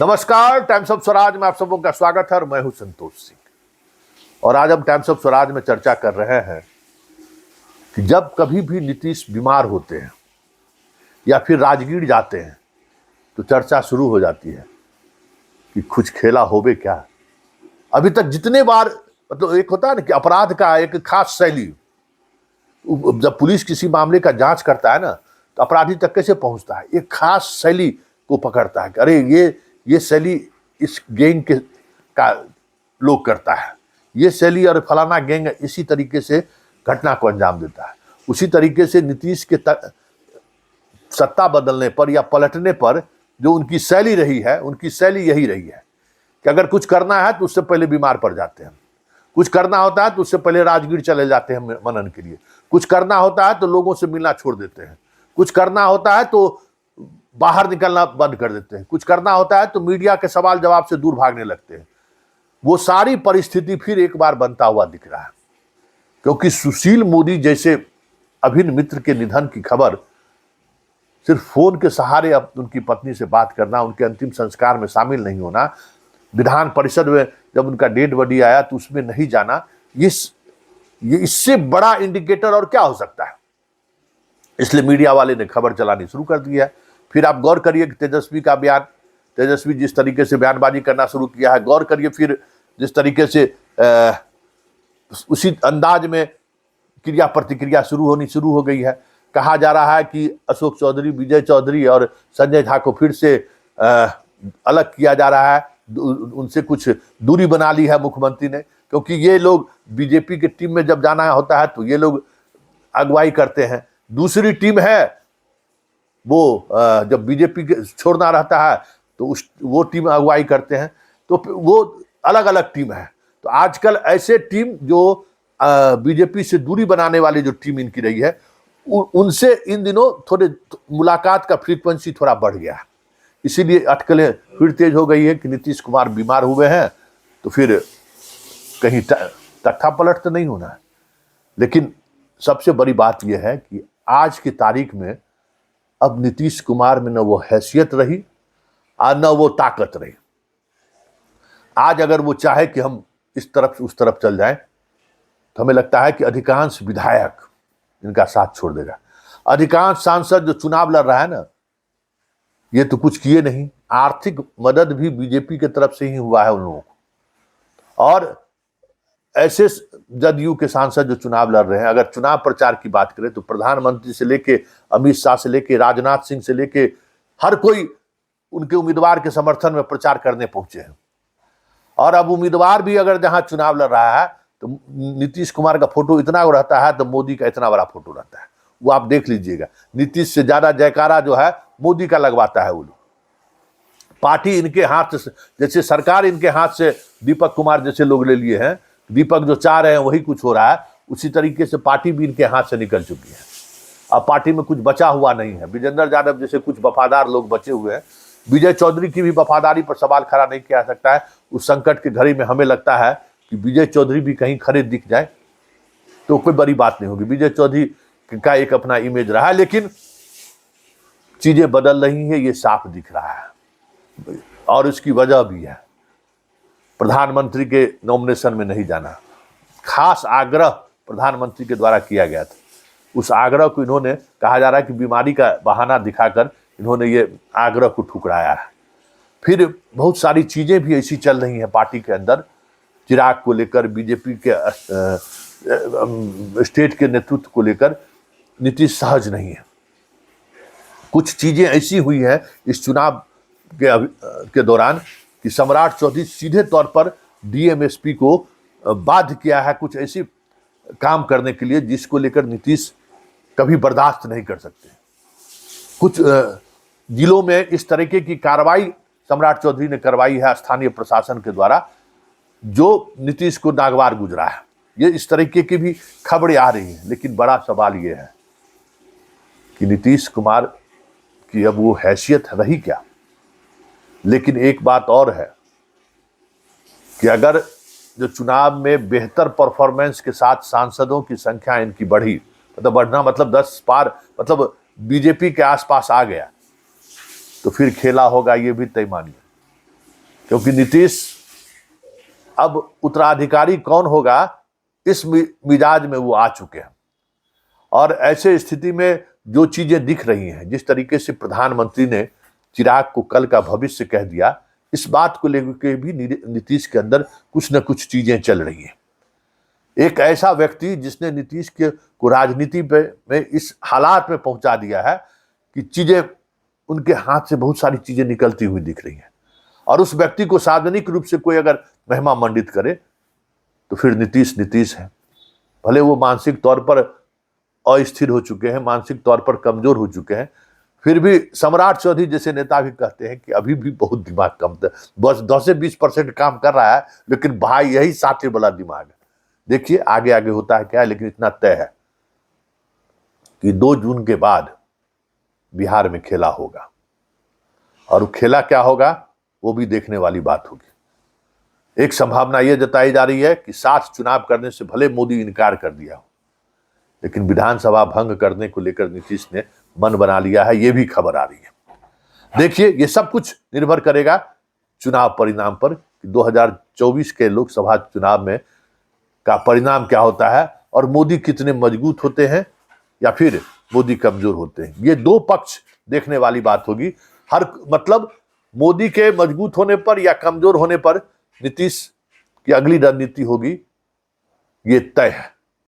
नमस्कार, times of Swaraj में आप सबों का स्वागत है और मैं हूं संतोष सिंह। और आज हम टाइम्स ऑफ स्वराज में चर्चा कर रहे हैं कि जब कभी भी नीतीश बीमार होते हैं या फिर राजगीर जाते हैं तो चर्चा शुरू हो जाती है कि कुछ खेला होवे क्या। अभी तक जितने बार मतलब एक होता है ना कि अपराध का एक खास शैली, जब पुलिस किसी मामले का जांच करता है ना तो अपराधी तक कैसे पहुंचता है, एक खास शैली को पकड़ता है कि अरे ये शैली इस गैंग के का लोग करता है, ये शैली और फलाना गैंग इसी तरीके से घटना को अंजाम देता है। उसी तरीके से नीतीश के सत्ता बदलने पर या पलटने पर जो उनकी शैली रही है, उनकी शैली यही रही है कि अगर कुछ करना है तो उससे पहले बीमार पड़ जाते हैं, कुछ करना होता है तो उससे पहले राजगीर चले जाते हैं मनन के लिए, कुछ करना होता है तो लोगों से मिलना छोड़ देते हैं, कुछ करना होता है तो बाहर निकलना बंद कर देते हैं, कुछ करना होता है तो मीडिया के सवाल जवाब से दूर भागने लगते हैं। वो सारी परिस्थिति फिर एक बार बनता हुआ दिख रहा है, क्योंकि सुशील मोदी जैसे अभिन्न मित्र के निधन की खबर सिर्फ फोन के सहारे अब उनकी पत्नी से बात करना, उनके अंतिम संस्कार में शामिल नहीं होना, विधान परिषद में जब उनका डेड बॉडी आया तो उसमें नहीं जाना, ये इससे बड़ा इंडिकेटर और क्या हो सकता है। इसलिए मीडिया वाले ने खबर चलानी शुरू कर दी है। फिर आप गौर करिए कि तेजस्वी का बयान, तेजस्वी जिस तरीके से बयानबाजी करना शुरू किया है, गौर करिए फिर जिस तरीके से उसी अंदाज में क्रिया प्रतिक्रिया शुरू हो गई है। कहा जा रहा है कि अशोक चौधरी, विजय चौधरी और संजय झा को फिर से अलग किया जा रहा है, उनसे कुछ दूरी बना ली है मुख्यमंत्री ने, क्योंकि ये लोग बीजेपी की टीम में जब जाना होता है तो ये लोग अगुवाई करते हैं, दूसरी टीम है वो जब बीजेपी के छोड़ना रहता है तो वो टीम अगुवाई करते हैं, तो वो अलग अलग टीम है। तो आजकल ऐसे टीम जो बीजेपी से दूरी बनाने वाली जो टीम इनकी रही है, उनसे इन दिनों थोड़े मुलाकात का फ्रीक्वेंसी थोड़ा बढ़ गया है, इसीलिए अटकलें फिर तेज हो गई है कि नीतीश कुमार बीमार हुए हैं तो फिर कहीं तख्ता पलट तो नहीं होना है। लेकिन सबसे बड़ी बात यह है कि आज की तारीख में अब नीतीश कुमार में न वो हैसियत रही और न वो ताकत रही। आज अगर वो चाहे कि हम इस तरफ से उस तरफ चल जाएं तो हमें लगता है कि अधिकांश विधायक इनका साथ छोड़ देगा। अधिकांश सांसद जो चुनाव लड़ रहा है ना, ये तो कुछ किए नहीं, आर्थिक मदद भी बीजेपी की तरफ से ही हुआ है उन लोगों को। और ऐसे जदयू के सांसद जो चुनाव लड़ रहे हैं, अगर चुनाव प्रचार की बात करें तो प्रधानमंत्री से लेके अमित शाह से लेके राजनाथ सिंह से लेके हर कोई उनके उम्मीदवार के समर्थन में प्रचार करने पहुंचे हैं। और अब उम्मीदवार भी अगर जहां चुनाव लड़ रहा है तो नीतीश कुमार का फोटो इतना रहता है तो मोदी का इतना बड़ा फोटो रहता है, वो आप देख लीजिएगा। नीतीश से ज्यादा जयकारा जो है मोदी का लगवाता है वो लोग। पार्टी इनके हाथ से, जैसे सरकार इनके हाथ से दीपक कुमार जैसे लोग ले लिए हैं, दीपक जो चाह रहे हैं वही कुछ हो रहा है, उसी तरीके से पार्टी भी इनके हाथ से निकल चुकी है। अब पार्टी में कुछ बचा हुआ नहीं है। विजेंद्र यादव जैसे कुछ वफादार लोग बचे हुए हैं, विजय चौधरी की भी वफादारी पर सवाल खड़ा नहीं किया जा सकता है। उस संकट की घड़ी में हमें लगता है कि विजय चौधरी भी कहीं खड़े दिख जाए तो कोई बड़ी बात नहीं होगी। विजय चौधरी का एक अपना इमेज रहा है, लेकिन चीजें बदल रही है, ये साफ दिख रहा है। और उसकी वजह भी है, प्रधानमंत्री के नॉमिनेशन में नहीं जाना, खास आग्रह प्रधानमंत्री के द्वारा किया गया था। उस आग्रह को इन्होंने, कहा जा रहा है कि बीमारी का बहाना दिखाकर इन्होंने ये आग्रह को ठुकराया है। फिर बहुत सारी चीजें भी ऐसी चल रही हैं पार्टी के अंदर, चिराग को लेकर, बीजेपी के स्टेट के नेतृत्व को लेकर नीतीश सहज नहीं है। कुछ चीजें ऐसी हुई हैं इस चुनाव के दौरान कि सम्राट चौधरी सीधे तौर पर डीएमएसपी को बाध्य किया है कुछ ऐसी काम करने के लिए जिसको लेकर नीतीश कभी बर्दाश्त नहीं कर सकते। कुछ जिलों में इस तरीके की कार्रवाई सम्राट चौधरी ने करवाई है स्थानीय प्रशासन के द्वारा, जो नीतीश को नागवार गुजरा है। ये इस तरीके की भी खबरें आ रही हैं, लेकिन बड़ा सवाल ये है कि नीतीश कुमार की अब वो हैसियत रही क्या। लेकिन एक बात और है कि अगर जो चुनाव में बेहतर परफॉर्मेंस के साथ सांसदों की संख्या इनकी बढ़ी, मतलब बढ़ना मतलब 10 पार, मतलब बीजेपी के आसपास आ गया, तो फिर खेला होगा ये भी तय मानिए। क्योंकि नीतीश अब उत्तराधिकारी कौन होगा इस मिजाज में वो आ चुके हैं। और ऐसे स्थिति में जो चीजें दिख रही हैं, जिस तरीके से प्रधानमंत्री ने चिराग को कल का भविष्य कह दिया, इस बात को लेकर भी नीतीश के अंदर कुछ न कुछ चीजें चल रही हैं। एक ऐसा व्यक्ति जिसने नीतीश को राजनीति में इस हालात में पहुंचा दिया है कि चीजें उनके हाथ से बहुत सारी चीजें निकलती हुई दिख रही हैं, और उस व्यक्ति को सार्वजनिक रूप से कोई अगर महिमा मंडित करे तो फिर नीतीश है। भले वो मानसिक तौर पर अस्थिर हो चुके हैं, मानसिक तौर पर कमजोर हो चुके हैं, फिर भी सम्राट चौधरी जैसे नेता भी कहते हैं कि अभी भी बहुत दिमाग कम था, बस 10 से 20% काम कर रहा है, लेकिन भाई यही साथी वाला दिमाग है। देखिए आगे आगे होता है क्या है, लेकिन इतना तय है कि 2 जून के बाद बिहार में खेला होगा, और खेला क्या होगा वो भी देखने वाली बात होगी। एक संभावना यह जताई जा रही है कि साथ चुनाव करने से भले मोदी इनकार कर दिया हो, लेकिन विधानसभा भंग करने को लेकर नीतीश ने मन बना लिया है, ये भी खबर आ रही है। देखिए ये सब कुछ निर्भर करेगा चुनाव परिणाम पर कि 2024 के लोकसभा चुनाव में का परिणाम क्या होता है, और मोदी कितने मजबूत होते हैं या फिर मोदी कमजोर होते हैं। ये 2 पक्ष देखने वाली बात होगी। मतलब मोदी के मजबूत होने पर या कमजोर होने पर नीतीश की अगली रणनीति होगी, ये तय है।